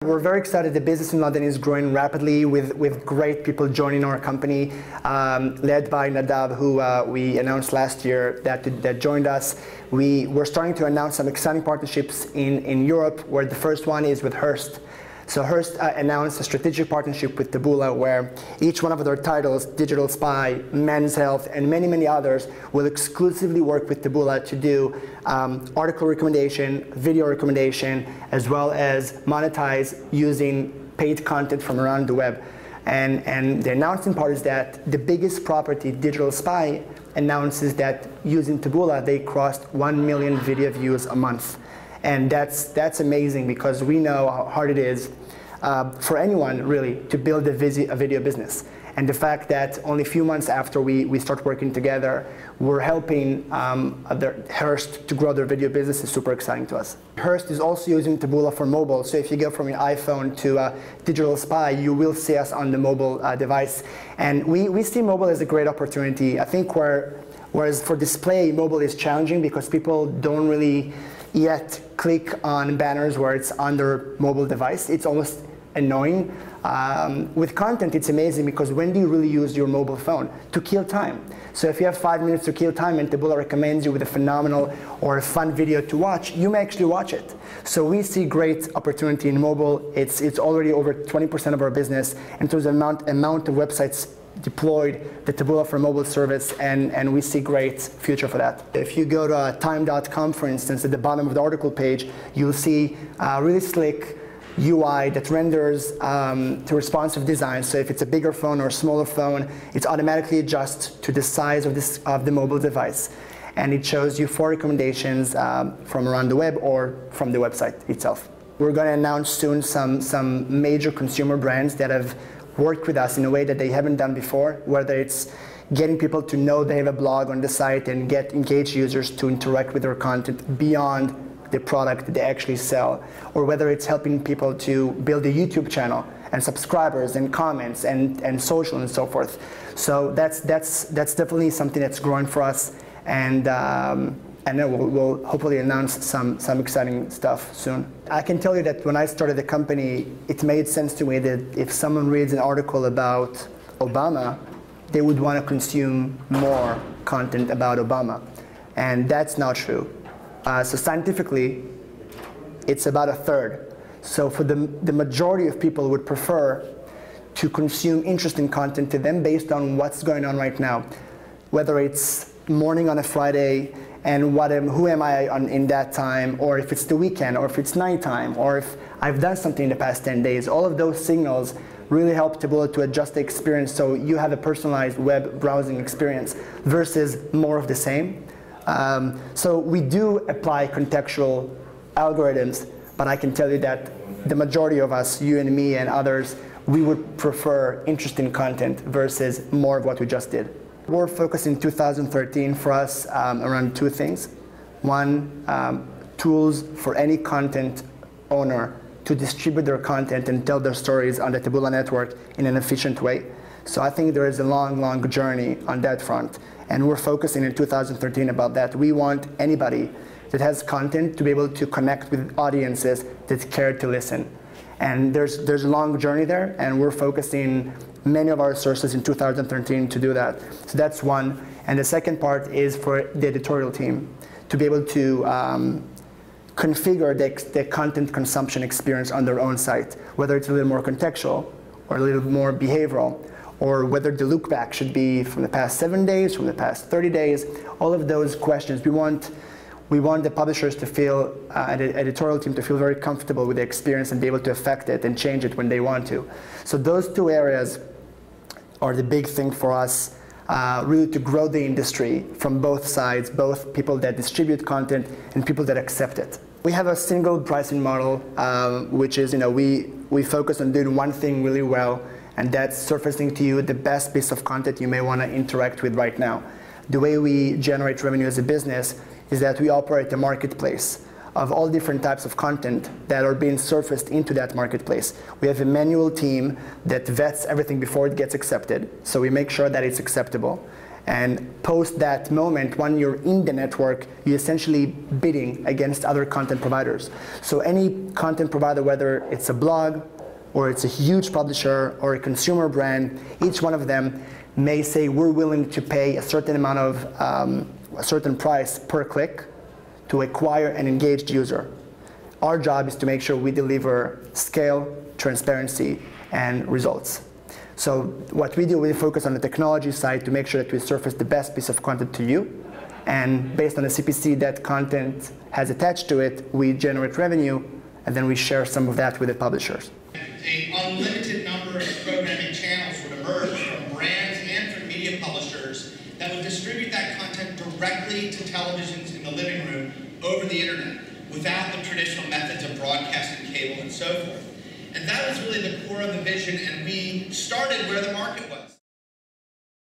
We're very excited. The business in London is growing rapidly with great people joining our company, led by Nadav, who we announced last year that joined us. We're starting to announce some exciting partnerships in Europe, where the first one is with Hearst. So Hearst announced a strategic partnership with Taboola, where each one of their titles, Digital Spy, Men's Health, and many, many others, will exclusively work with Taboola to do article recommendation, video recommendation, as well as monetize using paid content from around the web. And the announcing part is that the biggest property, Digital Spy, announces that using Taboola, they crossed 1 million video views a month. And that's amazing, because we know how hard it is for anyone, really, to build a video business. And the fact that only a few months after we start working together, we're helping Hearst to grow their video business is super exciting to us. Hearst is also using Taboola for mobile. So if you go from an iPhone to Digital Spy, you will see us on the mobile device. And we see mobile as a great opportunity. I think whereas for display, mobile is challenging because people don't really yet click on banners where it's on their mobile device. It's almost annoying. With content, it's amazing, because when do you really use your mobile phone? To kill time. So if you have 5 minutes to kill time and Taboola recommends you with a phenomenal or a fun video to watch, you may actually watch it. So we see great opportunity in mobile. It's already over 20% of our business in terms of amount of websites deployed the Taboola for mobile service, and we see great future for that. If you go to time.com, for instance, at the bottom of the article page, you'll see really slick UI that renders to responsive design. So if it's a bigger phone or a smaller phone, it automatically adjusts to the size of the mobile device. And it shows you 4 recommendations from around the web or from the website itself. We're going to announce soon some major consumer brands that have worked with us in a way that they haven't done before, whether it's getting people to know they have a blog on the site and get engaged users to interact with their content beyond the product that they actually sell, or whether it's helping people to build a YouTube channel and subscribers and comments and social and so forth. So that's definitely something that's growing for us, and then we'll hopefully announce some exciting stuff soon. I can tell you that when I started the company, it made sense to me that if someone reads an article about Obama, they would want to consume more content about Obama. And that's not true. So scientifically, it's about 1/3. So for the majority of people would prefer to consume interesting content to them based on what's going on right now. Whether it's morning on a Friday, and who am I in that time, or if it's the weekend, or if it's nighttime, or if I've done something in the past 10 days. All of those signals really help Taboola to adjust the experience so you have a personalized web browsing experience versus more of the same. So we do apply contextual algorithms, but I can tell you that the majority of us, you and me and others, we would prefer interesting content versus more of what we just did. We're focused in 2013 for us around 2 things. One, tools for any content owner to distribute their content and tell their stories on the Taboola network in an efficient way. So I think there is a long, long journey on that front. And we're focusing in 2013 about that. We want anybody that has content to be able to connect with audiences that care to listen. And there's a long journey there, and we're focusing many of our resources in 2013 to do that. So that's one. And the second part is for the editorial team to be able to configure the content consumption experience on their own site, whether it's a little more contextual or a little more behavioral, or whether the look back should be from the past 7 days, from the past 30 days, all of those questions. We want the publishers to feel, the editorial team to feel very comfortable with the experience and be able to affect it and change it when they want to. So those 2 areas are the big thing for us, really to grow the industry from both sides, both people that distribute content and people that accept it. We have a single pricing model, which is, we focus on doing one thing really well, and that's surfacing to you the best piece of content you may want to interact with right now. The way we generate revenue as a business is that we operate a marketplace of all different types of content that are being surfaced into that marketplace. We have a manual team that vets everything before it gets accepted, so we make sure that it's acceptable. And post that moment, when you're in the network, you're essentially bidding against other content providers. So any content provider, whether it's a blog, or it's a huge publisher, or a consumer brand, each one of them may say, we're willing to pay a certain amount of, a certain price per click to acquire an engaged user. Our job is to make sure we deliver scale, transparency, and results. So what we do, we focus on the technology side to make sure that we surface the best piece of content to you. And based on the CPC that content has attached to it, we generate revenue, and then we share some of that with the publishers. An unlimited number of programming channels would emerge from brands and from media publishers that would distribute that content directly to televisions in the living room over the internet without the traditional methods of broadcast and cable and so forth. And that was really the core of the vision, and we started where the market was.